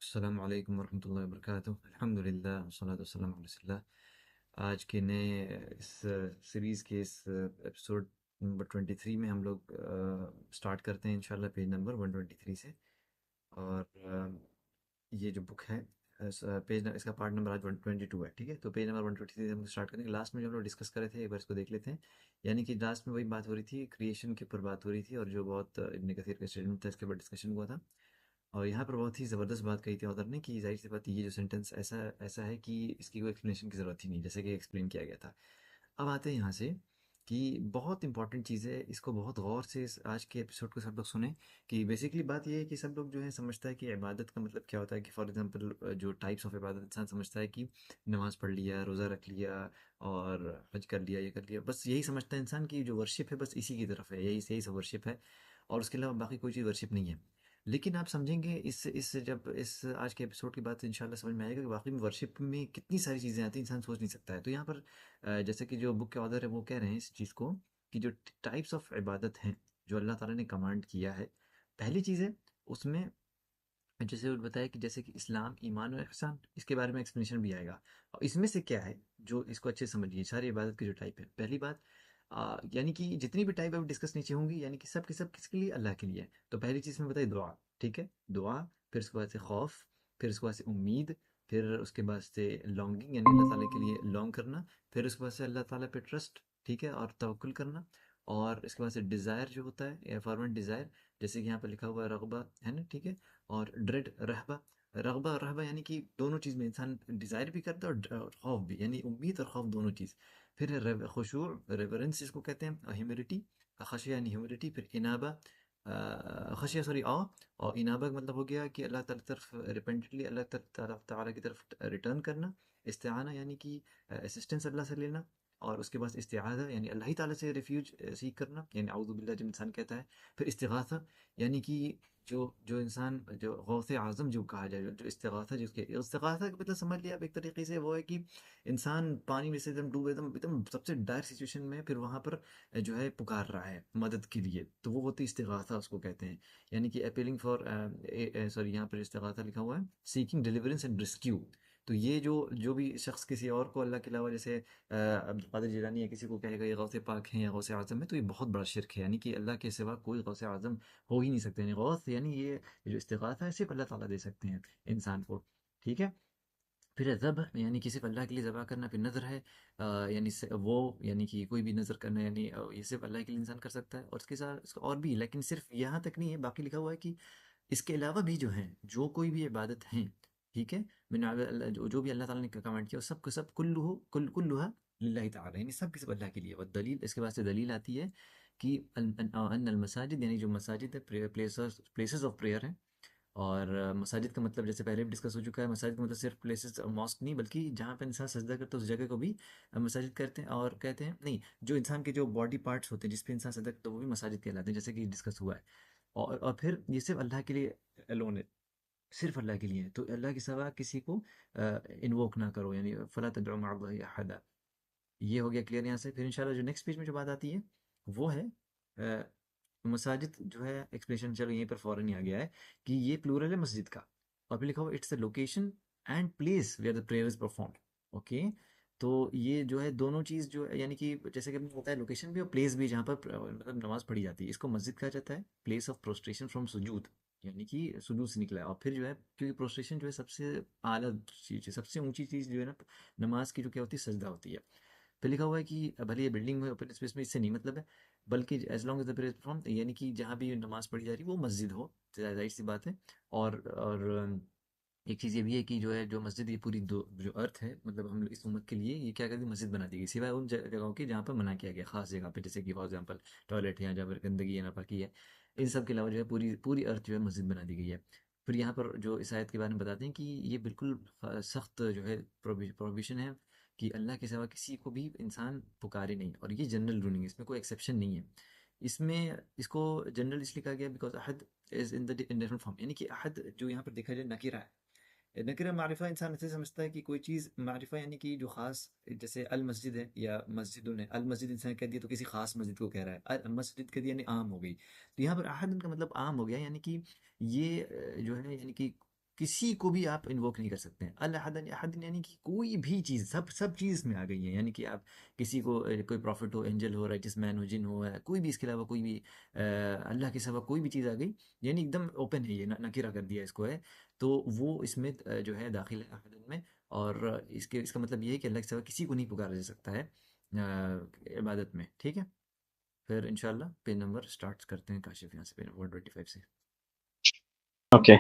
अस्सलाम वालेकुम वरहमतुल्लाहि वबरकातुहू। अल्हम्दुलिल्लाह वस्सलातु वस्सलामु अला रसूलिल्लाह। आज के नए इस सीरीज़ के इस एपिसोड नंबर 23 में हम लोग स्टार्ट करते हैं इंशाल्लाह पेज नंबर 123 से। और ये जो बुक है इसका पार्ट नंबर आज 122 है। ठीक है, तो पेज नंबर 123 से हम स्टार्ट करेंगे। लास्ट में जो हम लोग डिस्कस कर रहे थे एक बार इसको देख लेते हैं। यानी कि लास्ट में वही बात हो रही थी, क्रिएशन के ऊपर बात हो रही थी, और जो बहुत इब्न कसीर का स्टेटमेंट था इसके ऊपर डिस्कशन हुआ था। और यहाँ पर बहुत ही ज़बरदस्त बात कही थी ऑथर ने कि जाहिर सी बात है, ये जो सेंटेंस ऐसा ऐसा है कि इसकी कोई एक्सप्लेनेशन की ज़रूरत ही नहीं, जैसे कि एक्सप्लेन किया गया था। अब आते हैं यहाँ से कि बहुत इंपॉर्टेंट चीज़ है, इसको बहुत गौर से आज के एपिसोड को सब लोग सुने। कि बेसिकली बात ये है कि सब लोग जो है समझता है कि इबादत का मतलब क्या होता है। कि फॉर एग्जांपल जो टाइप्स ऑफ इबादत इंसान समझता है कि नमाज पढ़ लिया, रोज़ा रख लिया, और हज कर लिया, ये कर लिया, बस यही समझता है इंसान की जो वर्शिप है बस इसी की तरफ है, यही यही सब वर्शिप है, और उसके अलावा बाकी कोई चीज़ वर्शिप नहीं है। लेकिन आप समझेंगे इस जब इस आज के एपिसोड के बाद इंशाल्लाह समझ में आएगा कि वाकई में वर्शिप में कितनी सारी चीज़ें आती हैं, इंसान सोच नहीं सकता है। तो यहाँ पर जैसे कि जो बुक के ऑथर है वो कह रहे हैं इस चीज़ को कि जो टाइप्स ऑफ इबादत हैं जो अल्लाह ताला ने कमांड किया है, पहली चीज़ है उसमें, जैसे वो बताया कि जैसे कि इस्लाम, ईमान और ihसान, इसके बारे में एक्सप्लेनेशन भी आएगा। और इसमें से क्या है जो इसको अच्छे से समझिए, सारी इबादत की जो टाइप है। पहली बात, यानी कि जितनी भी टाइप अब डिस्कस नीचे होंगी, यानी कि सब के सब किसके लिए, अल्लाह के लिए है। तो पहली चीज़ में बताइए दुआ। ठीक है, दुआ। फिर उसके बाद से खौफ। फिर उसके बाद से उम्मीद। फिर उसके बाद से लॉन्गिंग, यानी अल्लाह ताला के लिए लॉन्ग करना। फिर उसके बाद से अल्लाह ताला पे ट्रस्ट, ठीक है, और तवक्कुल करना। और इसके बाद से डिज़ायर जो होता है, फॉरवेंट डिज़ायर, जैसे कि यहाँ पर लिखा हुआ है रगबा, है ना, ठीक है। और ड्रेड, रहबा। रगबा और रहबा यानी कि दोनों चीज़ में इंसान डिज़ायर भी करता है, और खौफ भी, यानी उम्मीद और खौफ दोनों चीज़। फिर है खुशू, रेवरेंस जिसको कहते हैं, ह्यूमिलिटी। खशिया यानी ह्यूमिलिटी। फिर इनाबा, खशिया सॉरी ऑ। और इनाबा का मतलब हो गया कि अल्लाह ताला की तरफ रिपेंटेंटली, अल्लाह ताला ताला की तरफ रिटर्न करना। इस्तिआना यानी कि असिस्टेंस अल्लाह से लेना। और उसके बाद इस्तिआज़ा यानी अल्लाह ही ताला से रिफ्यूज सीख करना, यानी आऊज़ु बिल्लाह जब इंसान कहता है। फिर इस्तिगासा, यानी कि जो जो इंसान जो गौसे आज़म जो कहा जाए, जो इस्तिगासा, जिसके इस्तिगासा का मतलब समझ लिया आप एक तरीके से, वो है कि इंसान पानी में से एकदम डूबे, एकदम एकदम सबसे डायर सिचुएशन में है, फिर वहाँ पर जो है पुकार रहा है मदद के लिए, तो वो होती है इस्तिगासा, उसको कहते हैं। यानी कि अपीलिंग फॉर, सॉरी यहाँ पर इस्तिगासा लिखा हुआ है, सीकिंग डिलीवरेंस एंड रेस्क्यू। तो ये जो जो भी शख्स किसी और को अल्लाह के अलावा, जैसे अब्दुल कादिर जिलानी या किसी को कहेगा ये गौसे पाक हैं या गौसे आज़म है, तो ये बहुत बड़ा शिरक है। यानी कि अल्लाह के सिवा कोई गौसे आज़म हो ही नहीं सकते। यानी गौस, यानी ये जो इस्तिगासा है सिर्फ अल्लाह ताला दे सकते हैं इंसान को। ठीक है। फिर ज़ब्ह, यानी कि सिर्फ अल्लाह के लिए ज़बह करना। फिर नज़र है, यानी वो, यानी कि कोई भी नज़र करना, यानी ये सिर्फ अल्लाह के लिए इंसान कर सकता है। और इसके साथ और भी, लेकिन सिर्फ यहाँ तक नहीं है, बाकी लिखा हुआ है कि इसके अलावा भी जो हैं, जो कोई भी इबादत हैं, ठीक है, जो जो भी अल्लाह ताला ने कमांड किया, सब सब कुल्लुहा लिल्लाहि ताला, यानी सब के सब अल्लाह के लिए। और दलील, इसके बाद से दलील आती है कि अन मसाजिद, यानी जो मसाजिद है, प्लेसेस प्लेसेस ऑफ प्रेयर हैं। और मसाजिद का मतलब जैसे पहले भी डिस्कस हो चुका है, मसाजिद का मतलब सिर्फ प्लेसेस, मॉस्क नहीं, बल्कि जहाँ पे इंसान सजदा करता है उस जगह को भी मसाजिद करते हैं। और कहते हैं नहीं, जो इंसान के जो बॉडी पार्ट्स होते हैं जिस पे इंसान सजदा करता है वो भी मसाजिद कहलाते हैं, जैसे कि डिस्कस हुआ है। और फिर ये सिर्फ अल्लाह के लिए अलोन है, सिर्फ अल्लाह के लिए है। तो अल्लाह के सिवा किसी को इन्वोक ना करो, यानी फला तदउ मअल्लाहि अहदा। ये हो गया क्लियर यहाँ से। फिर इंशाल्लाह जो नेक्स्ट पेज में जो बात आती है वो है मसाजिद जो है, एक्सप्लेनेशन चलो यहीं पर फौरन ही आ गया है कि ये प्लूरल है मस्जिद का। और फिर लिखा हुआ it's the location and place where the prayer is performed. Okay, तो ये जो है दोनों चीज़ जो है, यानी कि जैसे कि होता है लोकेशन भी और प्लेस भी जहाँ पर मतलब नमाज पढ़ी जाती है, इसको मस्जिद कहा जाता है। प्लेस ऑफ प्रोस्ट्रेशन फ्रॉम सुजूद, यानी कि सुजूद से निकला है। और फिर जो है, क्योंकि प्रोस्ट्रेशन जो है सबसे आला चीज़ है, सबसे ऊंची चीज़ जो है ना नमाज की, जो क्या होती है, सजदा होती है। फिर लिखा हुआ है कि भले ये बिल्डिंग में ओपन स्पेस में, इससे नहीं मतलब है, बल्कि as long as the prayer from, यानी कि जहाँ भी नमाज पढ़ी जा रही है वो मस्जिद हो, जाहिर सी बात है। और एक चीज़ ये भी है कि जो है, जो मस्जिद, ये पूरी दो जो अर्थ है, मतलब हम इस उम्मत के लिए ये क्या कर दी, मस्जिद बना दी गई, सिवाय उन जगहों के जहाँ पर मना किया गया, खास जगह पे, जैसे कि फॉर एग्जाम्पल टॉयलेट है, या जहाँ पर गंदगी है, नापाकी है। इन सब के अलावा जो है पूरी पूरी अर्थ जो है मस्जिद बना दी गई है। फिर यहाँ पर जो इस आयत के बारे में बताते हैं कि ये बिल्कुल सख्त जो है प्रोहिबिशन है कि अल्लाह के सिवा किसी को भी इंसान पुकारे नहीं। और ये जनरल रूलिंग है, इसमें कोई एक्सेप्शन नहीं है। इसमें इसको जनरल इसलिए कहा गया because Ahad is in the in different form, यानी कि अहद जो यहाँ पर देखा जाए नकीरा है। नकीरा मारिफा इंसान ऐसे समझता है कि कोई चीज़ मारिफा, यानी कि जो खास, जैसे अल मस्जिद है या मस्जिदुन है, अल मस्जिद इंसान कह दिया तो किसी खास मस्जिद को कह रहा है, अल मस्जिद कह दिया यानी आम हो गई। तो यहाँ पर अहद का मतलब आम हो गया, यानी कि ये जो है, यानी कि किसी को भी आप इन्वोक नहीं कर सकते हैं। अल अहद अहद यानी कि कोई भी चीज़, सब सब चीज़ में आ गई है। यानी कि आप किसी को कोई प्रॉफिट हो, एंजल हो, राइटिस मैन हो, जिन हो, कोई भी इसके अलावा कोई भी अल्लाह के सिवा कोई भी चीज़ आ गई, यानी एकदम ओपन है, ये नकीरा कर दिया इसको है। तो वो इसमें जो है दाखिल है अहद में। और इसका मतलब ये है कि अल्लाह के सिवा किसी को नहीं पुकारा जा सकता है इबादत में। ठीक है, फिर इंशाल्लाह पेज नंबर स्टार्ट करते हैं काशिफ, यहाँ से पेज नंबर 125 से। ओके।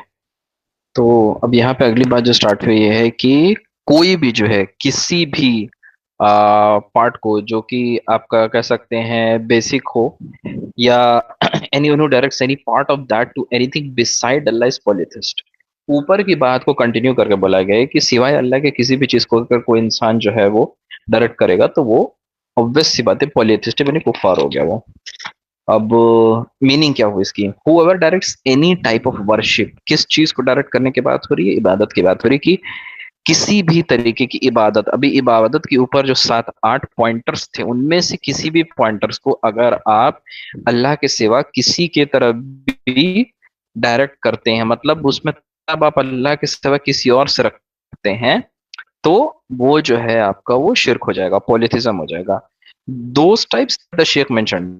तो अब यहाँ पे अगली बात जो स्टार्ट हुई है कि कोई भी जो है किसी भी पार्ट को जो कि आपका कह सकते हैं बेसिक हो या any one who directs any part of that to anything beside Allah is polytheist. ऊपर की बात को कंटिन्यू करके बोला गया है कि सिवाय अल्लाह के किसी भी चीज को अगर कोई इंसान जो है वो डायरेक्ट करेगा तो वो ऑब्वियस सी बात है पॉलिथिस्ट है, यानी कुफार हो गया वो। अब मीनिंग क्या हुई इसकी? Whoever directs any type of worship, किस चीज को डायरेक्ट करने की बात हो रही है? इबादत की बात हो रही है कि किसी भी तरीके की इबादत। अभी इबादत के ऊपर जो 7-8 पॉइंटर्स थे उनमें से किसी भी पॉइंटर्स को अगर आप अल्लाह के सिवा किसी के तरफ भी डायरेक्ट करते हैं, मतलब उसमें तब आप अल्लाह के सिवा किसी और से रखते हैं, तो वो जो है आपका वो शिर्क हो जाएगा, पॉलिथिज्म हो जाएगा। Those types the sheikh mention,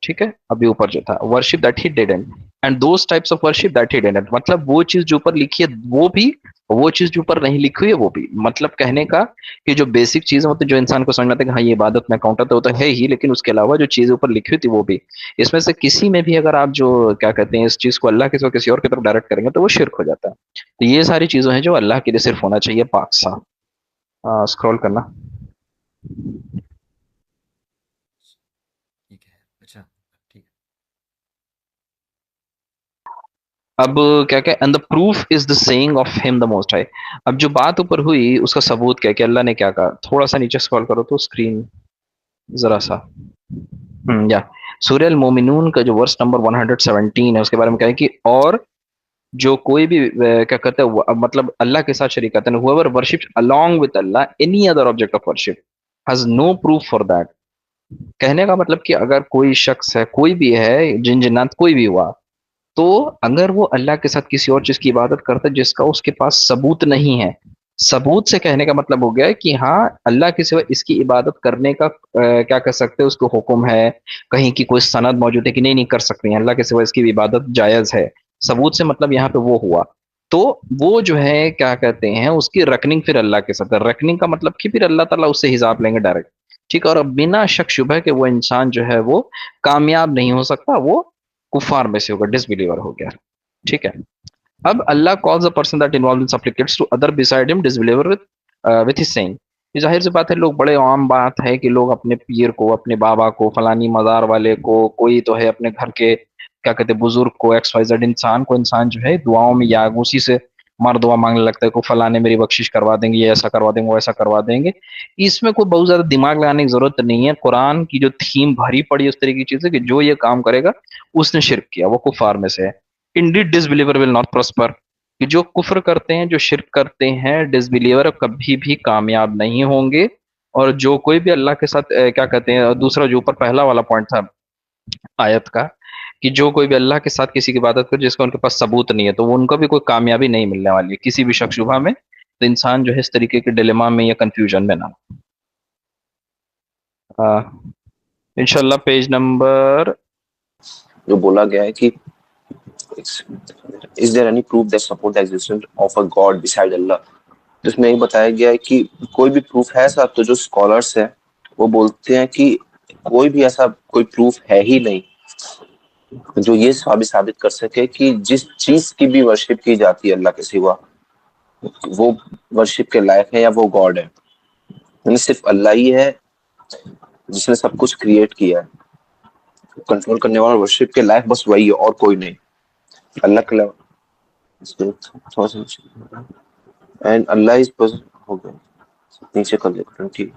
ठीक है, अभी ऊपर जो था worship that he didn't and those types of worship that he didn't, मतलब वो चीज जो ऊपर लिखी है वो भी, वो चीज जो ऊपर नहीं लिखी हुई है वो भी। मतलब कहने का कि जो बेसिक चीज होती है जो इंसान को समझ में आता है कि हाँ ये इबादत में काउंट होता है, वो तो है ही, लेकिन उसके अलावा जो चीज ऊपर लिखी हुई थी वो भी। इसमें से किसी में भी अगर आप जो क्या कहते हैं इस चीज को अल्लाह के सिवा किसी और की तरफ डायरेक्ट करेंगे तो वो शिर्क हो जाता है। तो ये सारी चीजें हैं जो अल्लाह के लिए सिर्फ होना चाहिए, पाक सा। स्क्रॉल करना। ठीक है, अच्छा, ठीक अब क्या क्या, and the proof is the saying of him the most high. अब जो बात ऊपर हुई उसका सबूत क्या है कि अल्लाह ने क्या कहा? थोड़ा सा नीचे स्क्रॉल करो तो स्क्रीन जरा सा। या सूरह अल मोमिनून का जो वर्स नंबर 117 है उसके बारे में क्या है कि और जो कोई भी क्या कहते हैं मतलब अल्लाह के साथ शरीक करते हैं, whoever worships along with Allah any other object of worship has no proof for that। कहने का मतलब कि अगर कोई शख्स है, कोई भी है, जिन जिन्नात कोई भी हुआ, तो अगर वो अल्लाह के साथ किसी और चीज की इबादत करता है जिसका उसके पास सबूत नहीं है, सबूत से कहने का मतलब हो गया है कि हाँ अल्लाह के सिवा इसकी इबादत करने का क्या कह सकते हैं उसको हुक्म है, कहीं की कोई सनद मौजूद है कि नहीं नहीं कर सकते हैं, अल्लाह के सिवा इसकी इबादत जायज है। सबूत से मतलब यहाँ पे वो हुआ, तो वो जो है क्या कहते हैं उसकी रकनिंग फिर अल्लाह के साथ है। रकनिंग का मतलब कि फिर अल्लाह ताला उससे हिसाब लेंगे डायरेक्ट। ठीक है, और अब बिना शक शुबह के वो इंसान जो है वो कामयाब नहीं हो सकता, वो कुफार में से होगा, डिसबिलीवर हो गया। ठीक है। अब Allah calls the person that involve in supplicates to other beside him disbeliever with his saying. ये जाहिर सी बात है, लोग बड़े आम बात है कि लोग अपने पीर को, अपने बाबा को, फलानी मजार वाले को, कोई तो है अपने घर के क्या कहते हैं बुजुर्ग को, एक्स वाई जेड इंसान को, इंसान जो है दुआओं में या उसी से मर दुआ मांगने लगता है को फलाने मेरी बख्शिश करवा देंगे, ये ऐसा करवा देंगे, वो ऐसा करवा देंगे। इसमें कोई बहुत ज्यादा दिमाग लगाने की जरूरत नहीं है। कुरान की जो थीम भरी पड़ी है उस तरीके की चीज है कि जो ये काम करेगा उसने शिरक किया, वो कुफार में से है। Indeed disbeliever will not prosper, कि जो कुफ्र करते हैं, जो शिरक करते हैं, डिसबिलीवर कभी भी कामयाब नहीं होंगे। और जो कोई भी अल्लाह के साथ क्या कहते हैं, दूसरा जो ऊपर पहला वाला पॉइंट था आयत का, कि जो कोई भी अल्लाह के साथ किसी की इबादत करे जिसका उनके पास सबूत नहीं है, तो वो उनको भी कोई कामयाबी नहीं मिलने वाली है किसी भी शक शुबा में। तो इंसान जो है इस तरीके के डिलेमा में या कंफ्यूजन में ना इंशाल्लाह पेज नंबर। जो बोला गया है कि is there any proof that support the existence of a god beside Allah, जिसमें ये बताया गया है कि कोई भी प्रूफ है ऐसा, तो जो स्कॉलर्स हैं वो बोलते हैं कि कोई भी ऐसा कोई प्रूफ है ही नहीं जो ये साबित कर सके कि जिस चीज की भी वर्शिप की जाती है अल्लाह के सिवा वो वर्शिप के लायक है या वो गॉड है। यानी सिर्फ अल्लाह ही है जिसने सब कुछ क्रिएट किया है, कंट्रोल करने वाला, वर्शिप के लायक बस वही है और कोई नहीं। अल्लाह के अलावा एंड अल्लाह इज हो गया, नीचे कर दे 20।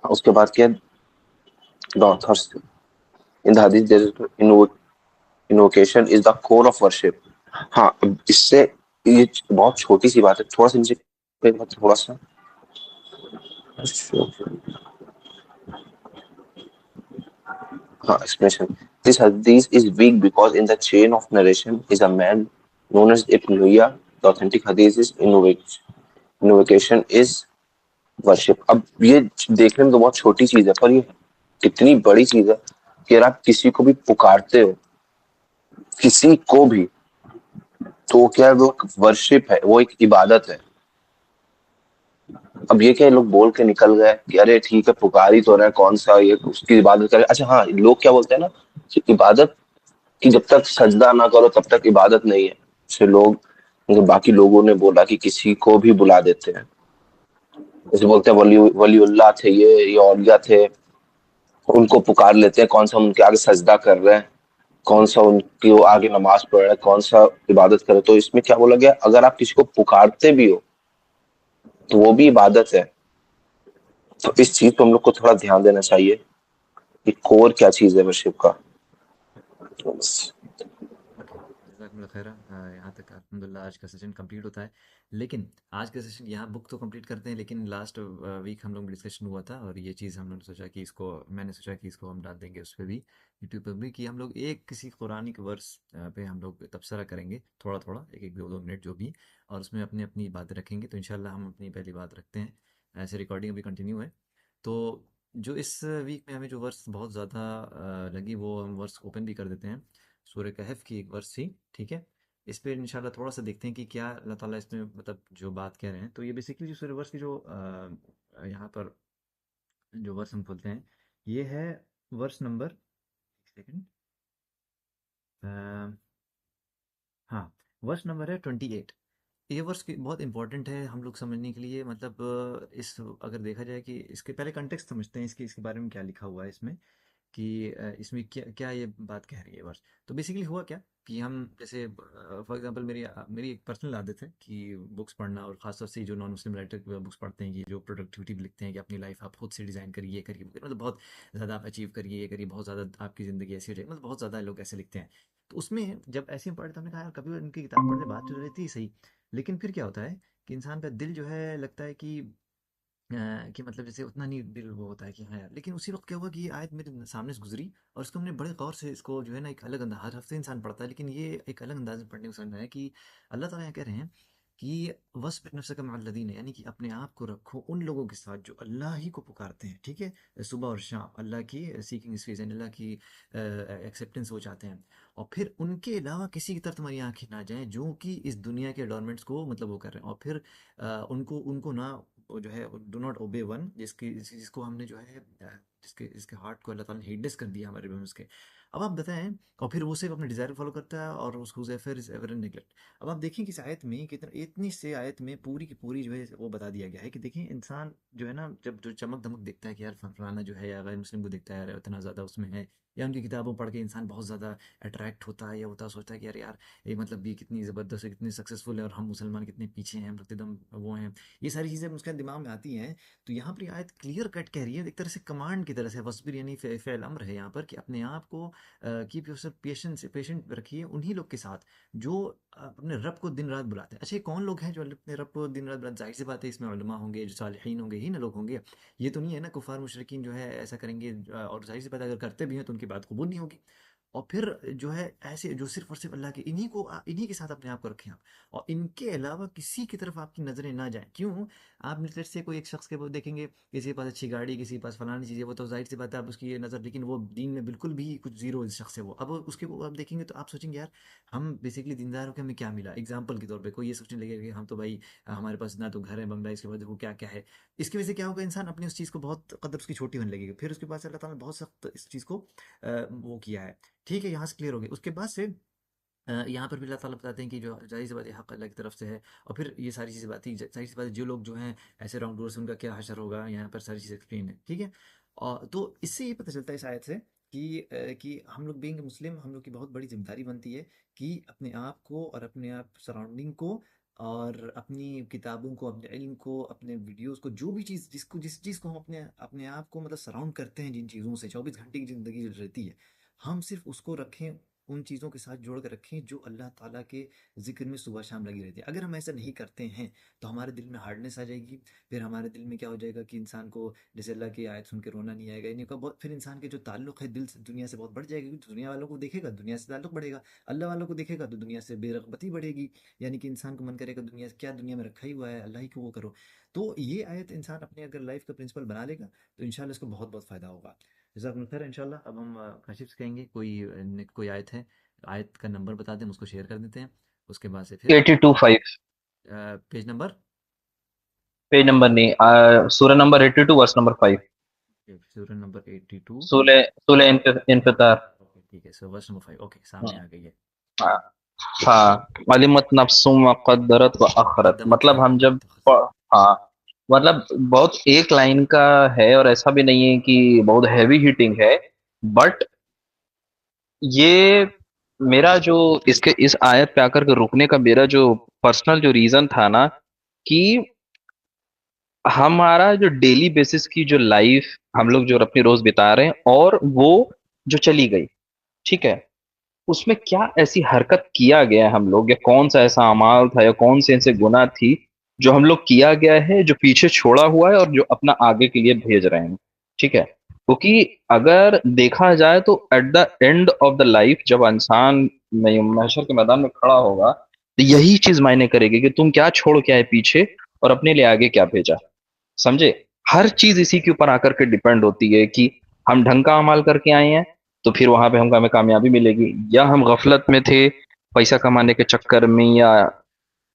उसके बाद क्या, in the hadith there is invocation is the core of worship. हाँ, अब इससे ये बहुत छोटी सी बात है, थोड़ा सा नीचे थोड़ा सा। हाँ, explanation This hadith is weak because in the chain of narration is a man known as Ibn Luya. The authentic hadith is invocation is worship. अब ये देखने में तो बहुत छोटी चीज है, पर ये कितनी बड़ी चीज है कि अगर आप किसी को भी पुकारते हो, किसी को भी, तो क्या है, वो वर्शिप है, वो एक इबादत है। अब ये क्या लोग बोल के निकल गए कि अरे ठीक है पुकार ही तो रहा है, कौन सा ये उसकी इबादत करे। अच्छा हाँ, लोग क्या बोलते हैं ना कि इबादत कि जब तक सजदा ना करो तब तक इबादत नहीं है। जैसे लोग, मतलब बाकी लोगों ने बोला कि किसी को भी बुला देते हैं, जैसे बोलते हैं वलीउल्लाह थे, ये औलिया थे, उनको पुकार लेते हैं, कौन सा उनके आगे सजदा कर रहे हैं, कौन सा उनके वो आगे नमाज पढ़ रहा है, कौन सा इबादत करे। तो इसमें क्या बोला गया, अगर आप किसी को पुकारते भी हो तो वो भी इबादत है। तो इस चीज पे हम लोग को थोड़ा ध्यान देना चाहिए कि कोर क्या चीज है वर्शिप का। बस। ओके, जज़ाकल्लाह खैरा। यहाँ तक अल्हम्दुलिल्लाह आज का सेशन कंप्लीट होता है। लेकिन आज का सेशन यहाँ बुक तो कंप्लीट करते हैं, लेकिन लास्ट वीक हम लोग डिस्कशन हुआ था और ये चीज़ हम लोगों ने सोचा कि इसको, मैंने सोचा कि इसको हम डाल देंगे उस पे भी, यूट्यूब पर भी, कि हम लोग एक किसी कुरानिक वर्स पे हम लोग तबसरा करेंगे, थोड़ा थोड़ा, एक एक दो दो मिनट जो भी, और उसमें अपनी अपनी बातें रखेंगे। तो इंशाल्लाह हम अपनी पहली बात रखते हैं, ऐसे रिकॉर्डिंग अभी कंटिन्यू है। तो जो इस वीक में हमें जो वर्स बहुत ज़्यादा लगी, वो हम वर्स ओपन भी कर देते हैं। सूरह कहफ की एक वर्स थी, ठीक है। इस पे इंशाल्लाह थोड़ा सा देखते हैं कि क्या अल्लाह ताला इसमें मतलब जो बात कह रहे हैं। तो ये बेसिकली जो सूरह वर्स की जो यहाँ पर जो वर्स हम खोलते हैं, ये है वर्स नंबर, एक सेकंड, हाँ, वर्स नंबर है 28। ये वर्स बहुत इंपॉर्टेंट है हम लोग समझने के लिए, मतलब इस अगर देखा जाए कि इसके पहले कंटेक्स्ट समझते हैं, इसके इसके बारे में क्या लिखा हुआ है इसमें, कि इसमें क्या क्या ये बात कह रही है वर्स। तो बेसिकली हुआ क्या कि हम जैसे फॉर एग्जांपल मेरी एक पर्सनल आदत है कि बुक्स पढ़ना, और खासतौर से जो नॉन मुस्लिम राइटर बुक्स पढ़ते हैं, कि जो प्रोडक्टिविटी भी लिखते हैं कि अपनी लाइफ आप खुद से डिज़ाइन करिए, ये करिए, मतलब बहुत ज़्यादा आप अचीव करिए, ये करिए, बहुत ज़्यादा आपकी ज़िंदगी ऐसी हो जाए, मतलब बहुत ज़्यादा लोग ऐसे लिखते हैं। तो उसमें जब ऐसे ही पढ़े तो हमने कहा यार कभी उनकी किताब पढ़ते बात तो रहती ही सही, लेकिन फिर क्या होता है कि इंसान का दिल जो है लगता है कि मतलब जैसे उतना नहीं दिल वो होता है कि हाँ यार। लेकिन उसी वक्त क्या हुआ कि ये आयत मेरे सामने से गुजरी, और इसको हमने बड़े गौर से इसको जो है ना एक अलग अंदाज, हर हफ्ते इंसान पढ़ता है लेकिन ये एक अलग अंदाज में पढ़ने को समझ में आया कि अल्लाह ताला यहाँ कह रहे हैं कि वस्बिर नफ्सका मअल्लज़ीना, यानी कि अपने आप को रखो उन लोगों के साथ जो अल्लाह ही को पुकारते हैं, ठीक है, सुबह और शाम अल्लाह की सीकिंग हिज फेस, अल्लाह की एक्सेप्टेंस वो चाहते हैं। और फिर उनके अलावा किसी की तरफ तुम्हारी आंखें ना जाएं जो कि इस दुनिया के एडॉर्नमेंट्स को मतलब वो कर रहे हैं। और फिर उनको उनको ना वो जो है डू नॉट ओबे वन, जिसको हमने जो है जिसके जिसके हार्ट को अल्लाह ताला ने हिडनेस कर दिया हमारे में उसके। अब आप बताएं, और फिर वो सिर्फ अपने डिजायर फॉलो करता है और उसको फिर इज एवर नेगलेक्ट। अब आप देखें कि इस आयत में कितना, इतनी से आयत में पूरी की पूरी जो है वो बता दिया गया है कि देखिए इंसान जो है ना, जब जो चमक धमक देखता है कि यार फलाना जो है, या गैर मुस्लिम को देखता है यार इतना ज़्यादा उसमें है, या उनकी किताबों पढ़ के इंसान बहुत ज़्यादा अट्रैक्ट होता है, या होता है, सोचता है कि यार ये मतलब ये कितनी ज़बरदस्त है, कितनी सक्सेसफुल है, और हम मुसलमान कितने पीछे हैं, हम लोग एकदम वो हैं। ये सारी चीज़ें उसके दिमाग में आती हैं। तो यहाँ पर ये आयत क्लियर कट कह रही है, एक तरह से कमांड की तरह से, वस्बिर यानी फ़ेल अम्र है यहाँ पर, कि अपने आप को कीप योरसेल्फ पेशेंट रखिए उन्हीं लोग के साथ जो अपने रब को दिन रात बुलाते हैं। अच्छा, ये कौन लोग हैं जो अपने रब को दिन रात बुलाते हैं? जाहिर सी बात है इसमें उलमा होंगे, जो सालिहीन होंगे ही ना लोग होंगे। ये तो नहीं है ना कुफार मुशरिकीन जो है ऐसा करेंगे, और जाहिर सी बात है अगर करते भी हैं तो उनकी बात कबूल नहीं होगी। और फिर जो है ऐसे जो सिर्फ और सिर्फ अल्लाह के, इन्हीं के साथ अपने आप को रखें आप, और इनके अलावा किसी की तरफ आपकी नजरें ना जाएं। क्यों? आप मिलते से कोई एक शख्स के वो देखेंगे, किसी के पास अच्छी गाड़ी, किसी के पास फलानी चीज़ है, वो तो जाहिर सी बात है आप उसकी ये नज़र, लेकिन वो दीन में बिल्कुल भी कुछ जीरो शख्स है वो। अब उसके वो आप देखेंगे तो आप सोचेंगे यार हम बेसिकली दीनदार होकर हमें क्या मिला। एग्जाम्पल के तौर पे कोई ये सोचने लगेगा कि हम तो भाई हमारे पास ना तो घर है बंगला, इसके बाद देखो क्या क्या है। इसकी वजह से क्या होगा, इंसान अपनी उस चीज़ को बहुत कदर उसकी छोटी होने लगेगी, फिर उसके बाद से अल्लाह ताला ने बहुत सख्त इस चीज़ को वो किया है। ठीक है, यहाँ से क्लियर हो गया। उसके बाद से यहाँ पर भी अल्लाह ताला बताते हैं कि जो जाहिर सी बात है हक़ अल्लाह की तरफ से है। और फिर ये सारी चीज़ें बातें जाहिर सी बात है, जो लोग जो हैं ऐसे रॉन्ग डूअर्स उनका क्या हशर होगा, यहाँ पर सारी चीज़ें एक्सप्लेन है, ठीक है। और तो इससे ये पता चलता है इस आयत से कि हम लोग बीइंग मुस्लिम, हम लोग की बहुत बड़ी जिम्मेदारी बनती है कि अपने आप को और अपने आप सराउंडिंग को और अपनी किताबों को, अपने इल्म को, अपने वीडियोस को, जो भी चीज़ जिस चीज़ को हम अपने अपने आप को मतलब सराउंड करते हैं, जिन चीज़ों से 24 घंटे की ज़िंदगी रहती है, हम सिर्फ उसको रखें उन चीज़ों के साथ जोड़ कर रखें जो अल्लाह ताला के ज़िक्र में सुबह शाम लगी रहती है। अगर हम ऐसा नहीं करते हैं तो हमारे दिल में हार्डनेस आ जाएगी। फिर हमारे दिल में क्या हो जाएगा कि इंसान को जैसे अल्लाह की आयत सुन के रोना नहीं आएगा, इन्हीं का बहुत, फिर इंसान के जो ताल्लुक है दिल से दुनिया से बहुत बढ़ जाएगा, क्योंकि दुनिया वालों को देखेगा दुनिया से ताल्लुक बढ़ेगा, अल्लाह वालों को देखेगा तो दुनिया से बेरगबती बढ़ेगी। यानी कि इंसान को मन करेगा दुनिया से क्या दुनिया में रखा ही हुआ है, अल्लाह ही को वो करो। तो ये आयत इंसान अपने अगर लाइफ का प्रिंसिपल बना लेगा तो इंशाल्लाह इसको बहुत बहुत फ़ायदा होगा। जज़ाकुमुल्लाह खैर। इंशाल्लाह अब हम काशिफ से कहेंगे कोई आयत है, आयत का नंबर बता दें, हम उसको शेयर कर देते हैं। उसके बाद से फिर 82:5 पेज नंबर, पेज नंबर नहीं, सूरह नंबर 82 वर्स नंबर 5। सूरह नंबर 82। सूरह सूरह इन्फितार। ओके ठीक है, सो वर्स नंबर 5 ओके, सामने आ गई है। हाँ हाँ, अलिमत नफ्सुम व क़द्दरत व अखरत, कदमत मतलब हम जब हाँ, मतलब बहुत एक लाइन का है और ऐसा भी नहीं है कि बहुत हैवी हिटिंग है, बट ये मेरा जो इसके इस आयत पे आकर के रुकने का मेरा जो पर्सनल जो रीजन था ना, कि हमारा जो डेली बेसिस की जो लाइफ हम लोग जो अपनी रोज बिता रहे हैं और वो जो चली गई, ठीक है, उसमें क्या ऐसी हरकत किया गया है हम लोग, या कौन सा ऐसा अमाल था या कौन से ऐसे गुनाह थी जो हम लोग किया गया है जो पीछे छोड़ा हुआ है और जो अपना आगे के लिए भेज रहे हैं, ठीक है। क्योंकि अगर देखा जाए तो at the end of the life जब इंसान महशर के मैदान में खड़ा होगा तो यही चीज मायने करेगी कि तुम क्या छोड़ के आए पीछे और अपने लिए आगे क्या भेजा। समझे, हर चीज इसी के ऊपर आकर के डिपेंड होती है कि हम ढंग का अमाल करके आए हैं तो फिर वहां पे हमको हमें कामयाबी मिलेगी, या हम गफलत में थे पैसा कमाने के चक्कर में, या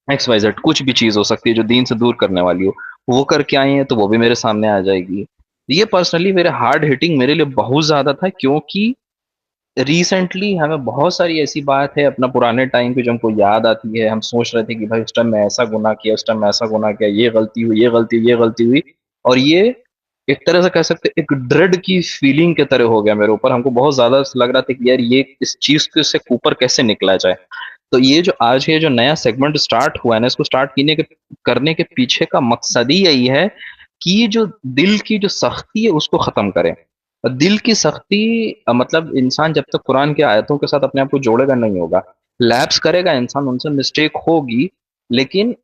एक्स वाई जेड कुछ भी चीज हो सकती है जो दीन से दूर करने वाली हो, वो करके आए हैं तो वो भी मेरे सामने आ जाएगी। ये पर्सनली मेरे हार्ड हिटिंग मेरे लिए बहुत ज्यादा था, क्योंकि रिसेंटली हमें बहुत सारी ऐसी बात है अपना पुराने टाइम की जो हमको याद आती है, हम सोच रहे थे कि भाई उस टाइम मैं ऐसा गुनाह किया, उस टाइम मैं ऐसा गुनाह किया, ये गलती हुई, ये गलती हुई, ये गलती हुई, और ये एक तरह से कह सकते हैं एक ड्रेड की फीलिंग के तरह हो गया मेरे ऊपर। हमको बहुत ज्यादा लग रहा था कि यार ये इस चीज के से ऊपर कैसे निकला जाए। तो ये जो आज ये जो नया सेगमेंट स्टार्ट हुआ है ना, इसको स्टार्ट करने के पीछे का मकसद ही यही है कि जो दिल की जो सख्ती है उसको खत्म करें। दिल की सख्ती मतलब इंसान जब तक कुरान की आयतों के साथ अपने आप को जोड़ेगा नहीं होगा, लैप्स करेगा इंसान, उनसे मिस्टेक होगी, लेकिन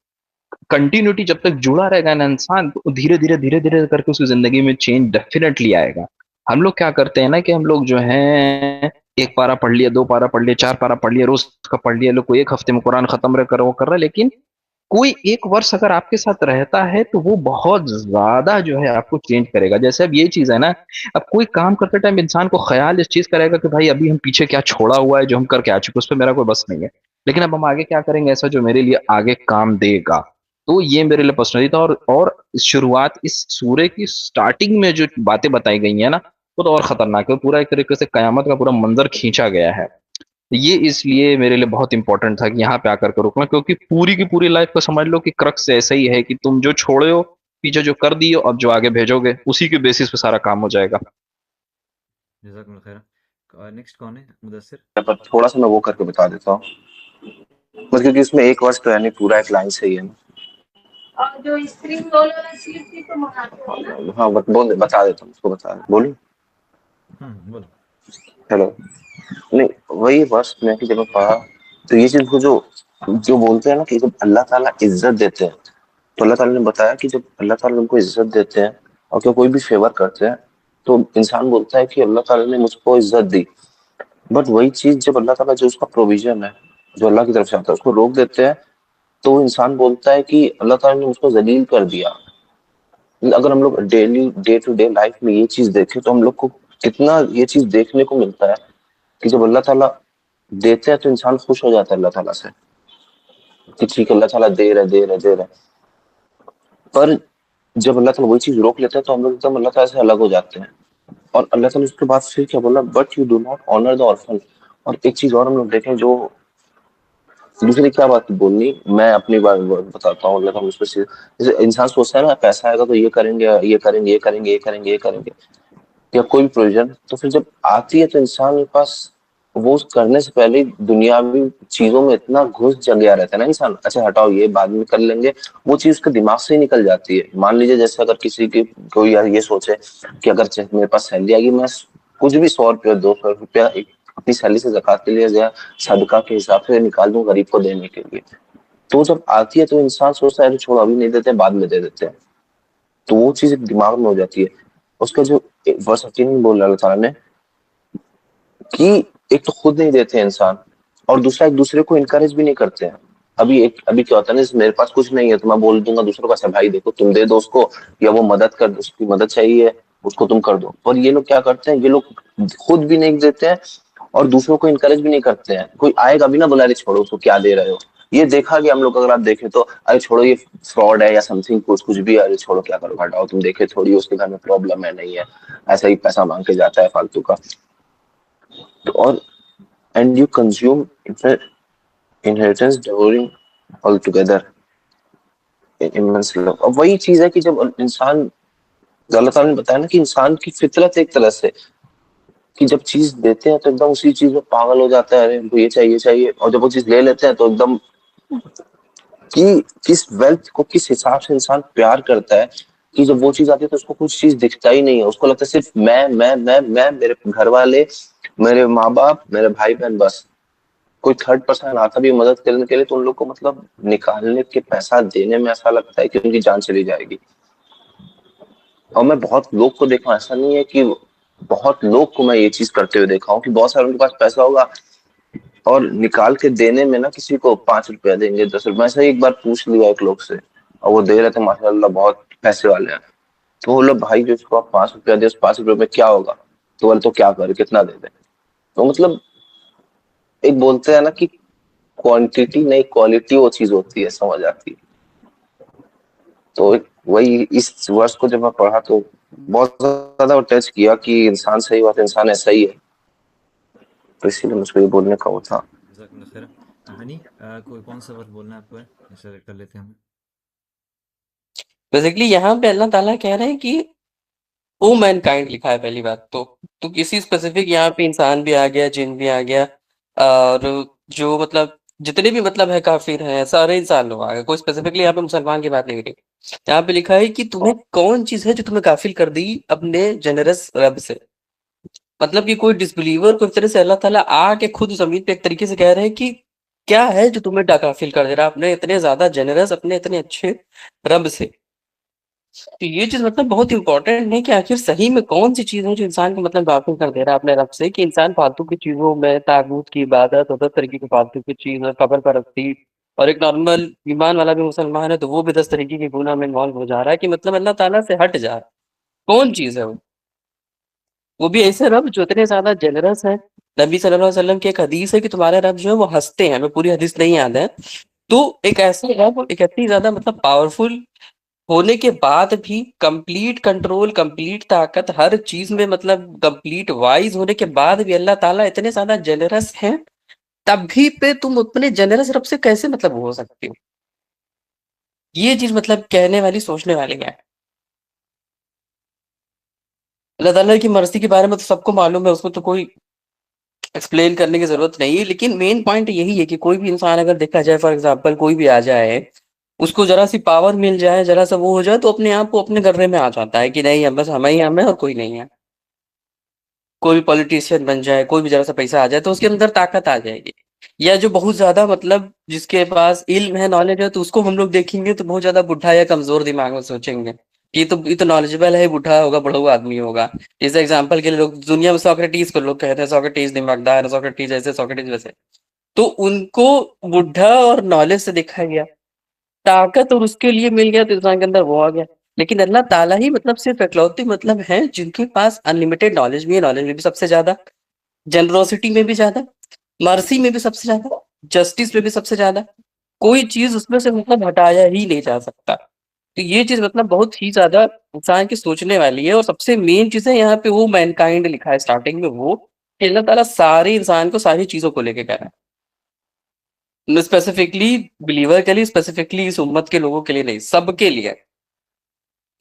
कंटिन्यूटी जब तक जुड़ा रहेगा ना इंसान, तो धीरे धीरे धीरे धीरे करके उसकी जिंदगी में चेंज डेफिनेटली आएगा। हम लोग क्या करते हैं ना कि हम लोग जो है एक पारा पढ़ लिया, दो पारा पढ़ लिया, चार पारा पढ़ लिया, रोज का पढ़ लिया, लोग को एक हफ्ते में कुरान खत्म रहे कर वो कर रहा है, लेकिन कोई एक वर्ष अगर आपके साथ रहता है तो वो बहुत ज्यादा जो है आपको चेंज करेगा। जैसे अब ये चीज है ना, अब कोई काम करते टाइम इंसान को ख्याल इस चीज करेगा कि भाई अभी हम पीछे क्या छोड़ा हुआ है जो हम करके आ चुके, उस पर मेरा कोई बस नहीं है, लेकिन अब हम आगे क्या करेंगे ऐसा जो मेरे लिए आगे काम देगा। तो ये मेरे लिए पर्सनली था। और शुरुआत इस सूर्य की स्टार्टिंग में जो बातें बताई गई है ना, वो तो और खतरनाक है, पूरा एक तरीके से कयामत का पूरा मंजर खींचा गया है। ये इसलिए मेरे लिए बहुत इंपॉर्टेंट था कि यहाँ पे आकर के रुकना, क्योंकि पूरी की पूरी लाइफ को समझ लो कि क्रक्स ऐसा ही है कि तुम जो छोड़े हो पीछे, जो कर दिए, अब जो आगे भेजोगे उसी के बेसिस पे सारा काम हो जाएगा। जज़ाकुमुल्लाह खैर। नेक्स्ट कौन है, मुदस्सिर? पर थोड़ा सा मैं वो करके बता देता हूँ, बस क्योंकि इसमें एक वर्ष तो है नहीं, पूरा एक लाइन से ही है ना। और जो स्क्रीन रोल वाला चीज थी तो मंगाते हो ना? हाँ बोल बता देता हूँ, उसको बता बोलूं। बोलो। हेलो। नहीं, वही वर्ष में कि जब मैं पढ़ा तो ये चीज को जो जो बोलते हैं ना कि जब अल्लाह ताला इज्जत देते हैं, तो अल्लाह ताला ने बताया कि जब अल्लाह ताला उनको इज्जत देते हैं और क्या कोई भी फेवर करते हैं तो इंसान बोलता है कि अल्लाह ताला ने मुझको इज्जत दी। बट वही चीज जब अल्लाह ताला जो उसका प्रोविजन है जो अल्लाह की तरफ से आता है उसको रोक देते हैं, तो इंसान बोलता है कि अल्लाह ताला ने मुझको जलील कर दिया। अगर हम लोग daily day to day life में ये चीज देखें तो हम लोग को कितना ये चीज देखने को मिलता है कि जब अल्लाह ताला देते हैं तो इंसान खुश हो जाता है अल्लाह ताला से कि ठीक है अल्लाह ताला दे रहा है दे रहा है दे रहा है। पर जब अल्लाह ताला वही चीज रोक लेता है तो हम लोग एकदम अल्लाह ताला से अलग हो जाते हैं। और अल्लाह ताला उसके बाद फिर क्या बोला, but you do not honour the orphan. और एक चीज और हम लोग देखें, जो दूसरी क्या बात बोलनी, मैं अपनी बात बताता हूँ। अल्लाह ताला उस पर जैसे इंसान सोचता है ना पैसा आएगा तो ये करेंगे ये करेंगे ये करेंगे ये करेंगे ये करेंगे या कोई प्रोविजन, तो फिर जब आती है तो इंसान के पास वो करने से पहले ही दुनियावी चीजों में इतना घुस जल गया रहता है ना इंसान, अच्छा हटाओ ये बाद में कर लेंगे, वो चीज उसके दिमाग से ही निकल जाती है। मान लीजिए जैसे अगर किसी की कोई यार ये सोचे कि अगर मेरे पास सैलरी आएगी मैं कुछ भी 100 रुपया 200 रुपया अपनी सैलरी से ज़कात के लिए या सदका के हिसाब से निकाल दूं गरीब को देने के लिए। तो जब आती है तो इंसान सोचता है छोड़ो अभी नहीं देते, बाद में दे देते हैं। तो वो चीज दिमाग में हो जाती है। उसका जो वर्स 18 में बोल रहा अल्लाह ताला ने कि एक तो खुद नहीं देते इंसान, और दूसरा एक दूसरे को इनकरेज भी नहीं करते हैं। अभी क्या होता है ना, जैसे मेरे पास कुछ नहीं है तो मैं बोल दूंगा दूसरों को, अच्छा भाई देखो तुम दे दो उसको, या वो मदद कर दो, उसकी मदद चाहिए उसको तुम कर दो। पर ये लोग क्या करते हैं, ये लोग खुद भी नहीं देते हैं और दूसरों को इनकरेज भी नहीं करते हैं। कोई आएगा भी ना, बोला अरे छोड़ो उसको क्या दे रहे हो। ये देखा कि हम लोग अगर आप देखें तो अरे छोड़ो ये फ्रॉड है या समथिंग, कुछ कुछ भी, अरे छोड़ो क्या करो हटाओ, तुम देखे थोड़ी उसके घर में प्रॉब्लम है नहीं है, ऐसा ही पैसा मांग के जाता है फालतू का। तो और and you consume inheritance devouring all together immense love. अब वही चीज है कि जब इंसान, अल्लाह ताला ने बताया ना कि इंसान की फितरत एक तरह से कि जब चीज देते हैं तो एकदम उसी चीज में पागल हो जाता है, अरे हमको ये चाहिए चाहिए, और जब वो चीज ले लेते हैं तो एकदम कि किस वेल्थ को किस हिसाब से इंसान प्यार करता है कि जब वो चीज आती है तो उसको कुछ चीज दिखता ही नहीं है। उसको लगता है सिर्फ मैं, मेरे घर वाले, मेरे माँ बाप, मेरे भाई बहन, बस। कोई थर्ड पर्सन आता भी मदद करने के लिए तो उन लोग को मतलब निकालने के पैसा देने में ऐसा लगता है कि उनकी जान चली जाएगी। और मैं बहुत लोग को देखा, ऐसा नहीं है कि बहुत लोग को मैं ये चीज करते हुए देखा हूँ कि बहुत सारे उनके पास पैसा होगा और निकाल के देने में ना किसी को 5 रुपया देंगे, 10 रुपया। ऐसा ही एक बार पूछ लिया एक लोग से और वो दे रहे थे माशाल्लाह बहुत पैसे वाले हैं। तो बोलो भाई जो उसको आप 5 रुपया दे, उस 5 रुपये में क्या होगा? तो बोले तो क्या करे, कितना दे दे। तो मतलब एक बोलते हैं ना कि क्वांटिटी नहीं क्वालिटी वो चीज होती है, समझ आती है। तो वही इस वर्ष को जब मैं पढ़ा तो बहुत ज्यादा टच किया कि इंसान सही बात, इंसान ऐसा ही है। तो इसीलिए मुझको ये बोलने का वो था। जज़ाकल्लाह खैर। हनी, कोई कौन सा वर्ड बोलना है आपको है? ऐसे कर लेते हैं हम। बेसिकली यहाँ पे अल्लाह ताला कह रहे हैं कि ओ मैनकाइंड लिखा है पहली बात तो किसी स्पेसिफिक यहाँ पे इंसान भी आ गया, जिन भी आ गया, और जो मतलब जितने भी मतलब है काफिर हैं, सारे इंसान लोग आ गए। कोई स्पेसिफिकली यहाँ पे मुसलमान की बात नहीं करी। यहाँ पे लिखा है कि तुम्हें कौन चीज है जो तुम्हें गाफिल कर दी अपने जेनरस रब से। मतलब कि कोई डिसबिलीवर को एक तरह से अल्लाह ताला आके खुद जमीन पे एक तरीके से कह रहे हैं कि क्या है जो तुम्हें गाफिल कर दे रहा है अपने इतने ज्यादा जेनरस, अपने इतने अच्छे रब से। तो ये चीज़ मतलब बहुत इम्पोर्टेंट है कि आखिर सही में कौन-सी चीज़ है जो इंसान को मतलब गाफ़िल कर दे रहा है अपने रब से, कि इंसान फालतू की चीज़ों में, तागूत की इबादत, अदर तरीके की फालतू की चीज़, कब्र परस्ती, और एक नॉर्मल ईमान वाला भी मुसलमान है तो वो भी 10 तरीके के गुनाह में इन्वॉल्व हो जा रहा है कि मतलब अल्लाह ताला से हट जा रहा है। कौन चीज़ है वो? वो भी ऐसे रब जो इतने ज़्यादा जेनरस हैं। नबी सल्लल्लाहु अलैहि वसल्लम की एक हदीस है कि तुम्हारे रब जो है वो हँसते हैं, हमें पूरी हदीस नहीं याद है। तो एक ऐसा रब, एक इतनी ज़्यादा मतलब पावरफुल होने के बाद भी कंप्लीट कंट्रोल, कंप्लीट ताकत, हर चीज में मतलब कंप्लीट वाइज होने के बाद भी अल्लाह ताला इतने ज्यादा जेनरस हैं, तब भी पे तुम अपने जेनरस रब से कैसे मतलब हो सकते हो? ये चीज मतलब कहने वाली, सोचने वाली है। अल्लाह ताला की मर्जी के बारे में तो सबको मालूम है, उसको तो कोई एक्सप्लेन करने की जरूरत नहीं है। लेकिन मेन पॉइंट यही है कि कोई भी इंसान अगर देखा जाए, फॉर एग्जाम्पल कोई भी आ जाए, उसको जरा सी पावर मिल जाए, जरा सा वो हो जाए, तो अपने आप वो अपने गर्रे में आ जाता है कि नहीं, अब बस हम ही हम है और कोई नहीं है। कोई भी पॉलिटिशियन बन जाए, कोई भी जरा सा पैसा आ जाए तो उसके अंदर ताकत आ जाएगी। या जो बहुत ज्यादा मतलब जिसके पास इल्म है, नॉलेज है, तो उसको हम लोग देखेंगे तो बहुत ज्यादा बुढ़ा या कमजोर दिमाग में सोचेंगे कि ये तो नॉलेजेबल है, बुढ़ा होगा, बड़ा आदमी होगा। जैसे एग्जाम्पल के लिए लोग दुनिया में सोक्रेटिस को लोग कहते हैं, सोक्रेटिस दिमागदार है, सोक्रेटिस ऐसे, सोक्रेटिस वैसे। तो उनको बुढ़ा और नॉलेज से देखा गया, ताकत और उसके लिए मिल गया तो इंसान के अंदर वो आ गया। लेकिन अल्लाह ताला ही मतलब सिर्फ इकलौते मतलब हैं जिनके पास अनलिमिटेड नॉलेज भी है, नॉलेज में भी सबसे ज्यादा, जनरोसिटी में भी ज्यादा, मर्सी में भी सबसे ज्यादा, जस्टिस में भी सबसे ज्यादा। कोई चीज उसमें से मतलब हटाया ही नहीं जा सकता। तो ये चीज मतलब बहुत ही ज्यादा इंसान की सोचने वाली है। और सबसे मेन चीज है यहाँ पे वो मैनकाइंड लिखा है स्टार्टिंग में, वो कि अल्लाह ताला सारे इंसान को सारी चीजों को लेके कह रहा है, स्पेसिफिकली बिलीवर के लिए, स्पेसिफिकली इस उम्मत के लोगों के लिए नहीं, सबके लिए,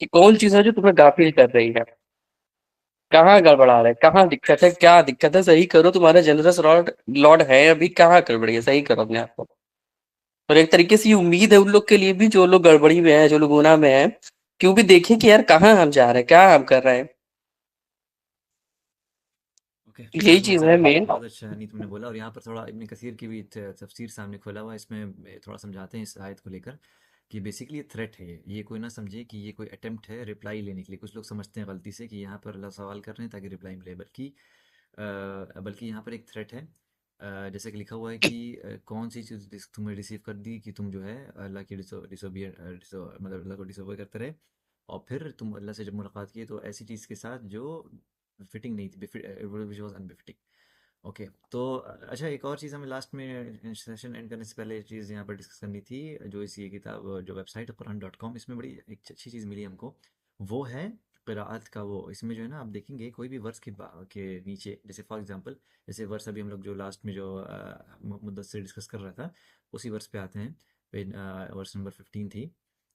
कि कौन चीज है जो तुम्हें गाफिल कर रही है, कहाँ गड़बड़ा रहा है, कहाँ दिक्कत है, क्या दिक्कत है, सही करो। तुम्हारे जनरस लॉर्ड लॉर्ड है, अभी कहाँ गड़बड़ी है, सही करो अपने आप को। और एक तरीके से ये उम्मीद है उन लोग के लिए भी जो लोग गड़बड़ी में है, जो लोग गुनाह में है, कि वो भी देखें कि यार कहाँ हम जा रहे हैं, क्या हम कर रहे हैं। ओके, ओके यही चीज है मेन। बहुत अच्छा नहीं तुमने बोला। और यहाँ पर थोड़ा इब्न कसीर की भी तफसीर सामने खोला हुआ है, इसमें थोड़ा समझाते हैं इस आयत को लेकर कि बेसिकली ये थ्रेट है। ये कोई ना समझे कि ये कोई अटेम्प्ट है रिप्लाई लेने के लिए। कुछ लोग समझते हैं गलती से कि यहाँ पर अल्लाह सवाल कर रहे हैं ताकि रिप्लाई मिले, बल्कि यहाँ पर एक थ्रेट है। जैसे कि लिखा हुआ है कि कौन सी चीज़ तुम्हें रिसीव कर दी कि तुम जो है अल्लाह की मतलब अल्लाह को डिसोबे करते रहे, और फिर तुम अल्लाह से जब मुलाकात की तो ऐसी चीज़ के साथ जो फिटिंग नहीं थी, विच वॉज अनबिफिटिंग। ओके, तो अच्छा, एक और चीज़ हमें लास्ट में सेशन एंड करने से पहले एक चीज़ यहाँ पर डिस्कस करनी थी। जो इस ये किताब जो वेबसाइट है कुरान.com, इसमें बड़ी एक अच्छी चीज़ मिली हमको, वो है क़िराअत का। वो इसमें जो है ना, आप देखेंगे कोई भी वर्स के नीचे, जैसे फॉर एग्जांपल, जैसे वर्स अभी हम लोग जो लास्ट में जो मुद्दत से डिस्कस कर रहा था, उसी वर्स पे आते हैं। वर्स नंबर 15 थी।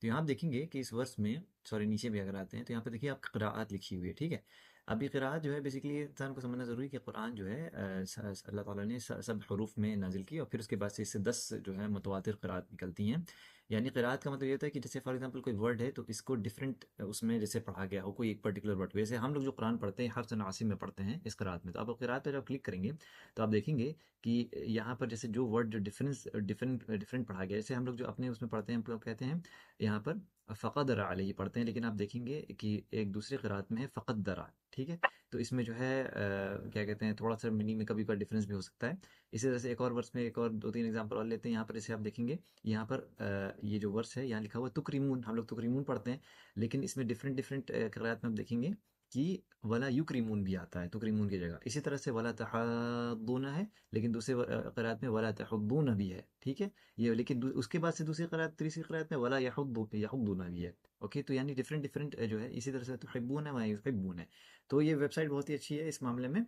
तो यहाँ आप देखेंगे कि इस वर्स में, सॉरी नीचे भी अगर आते हैं तो यहाँ पे देखिए आप क़िराअत लिखी हुई है, ठीक है। अब ये क़िराअत जो है बेसिकली इंसान को समझना ज़रूरी है कि कुरान जो है अल्लाह ताला ने सब हरूफ में नाजिल की, और फिर उसके बाद से इससे 10 जो है मुतवातिर क़िराअत निकलती हैं। यानी क़िराअत का मतलब ये होता है कि जैसे फॉर एग्जांपल कोई वर्ड है तो इसको डिफरेंट उसमें जैसे पढ़ा गया हो, कोई एक पर्टिकुलर वर्ड। वैसे हम लोग जो कुरान पढ़ते हैं हफ्स नासिम में पढ़ते हैं इस क़िराअत में। तो आप क़िराअत पर जब क्लिक करेंगे तो आप देखेंगे कि यहाँ पर जैसे जो वर्ड जो डिफरेंट डिफरेंट पढ़ा गया, जैसे हम लोग जो अपने उसमें पढ़ते हैं, हम लोग कहते हैं यहाँ पर फ़क़द अलैहि पढ़ते हैं, लेकिन आप देखेंगे कि एक दूसरे क़िराअत में है फ़क़द दरा, ठीक है। तो इसमें जो है क्या कहते हैं, थोड़ा सा मीनिंग में कभी कभी डिफरेंस भी हो सकता है। इसी तरह से एक और वर्स में एक और दो तीन एग्जांपल और लेते हैं। यहाँ पर जैसे आप देखेंगे, यहाँ पर ये जो वर्स है यहाँ लिखा हुआ है तुकरीमून, हम लोग तुकरीमून पढ़ते हैं, लेकिन इसमें डिफरेंट डिफरेंट क़िराअत में आप देखेंगे कि वला युक्रिमून भी आता है तुकरीमून की जगह। इसी तरह से वला तहाद्दूना है, लेकिन दूसरे क़िराअत में वला तहुद्दूना भी है, ठीक है। ये लेकिन उसके बाद से दूसरी क़िराअत, तीसरी क़िराअत में वला यहुद्दूना भी है। ओके, तो यानी डिफरेंट डिफरेंट जो है। इसी तरह से तुहिब्बूना व युहिब्बूना है। तो ये वेबसाइट बहुत ही अच्छी है इस मामले में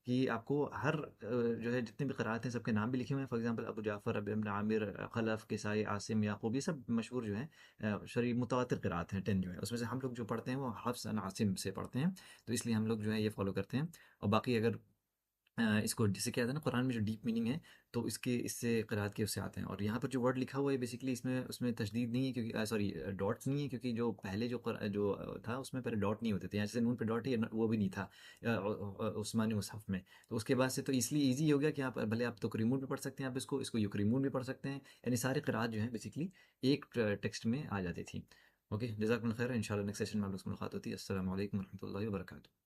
कि आपको हर जो है जितने भी क़िराअत हैं सबके नाम भी लिखे हुए हैं। फॉर एग्जांपल अबू जाफ़र, इब्न आमिर, खलफ, किसाई, आसिम, याकूब, ये सब मशहूर जो हैं शरी मुतवातिर क़िराअत हैं 10 जो है। उसमें से हम लोग जो पढ़ते हैं वो हफ्स एंड आसिम से पढ़ते हैं, तो इसलिए हम लोग जो है ये फॉलो करते हैं। और बाकी अगर इसको जैसे क्या था ना, कुरान में जो डीप मीनिंग है तो इसके इससे क़िराअत के उससे आते हैं। और यहाँ पर जो वर्ड लिखा हुआ है बेसिकली इसमें उसमें तशदीद नहीं है, क्योंकि सॉरी डॉट्स नहीं है, क्योंकि जो पहले था उसमें पहले डॉट नहीं होते थे। यहाँ जैसे नून पे डॉट है, वो भी नहीं था उस्मानी मुसहफ़ में। तो उसके बाद से तो इसलिए ईजी हो गया कि आप भले आप तुकरीमून भी पढ़ सकते हैं, आप इसको युकरीमून भी पढ़ सकते हैं। यानी सारे क़िराअत जो है बेसिकली एक टेक्स्ट में आ जाती थी। ओके, जज़ाकल्लाह खैर। इंशाल्लाह नेक्स्ट सेशन में आप लोग से मुलाकात होती है। अस्सलामु अलैकुम वरहमतुल्लाहि वबरकातुहू।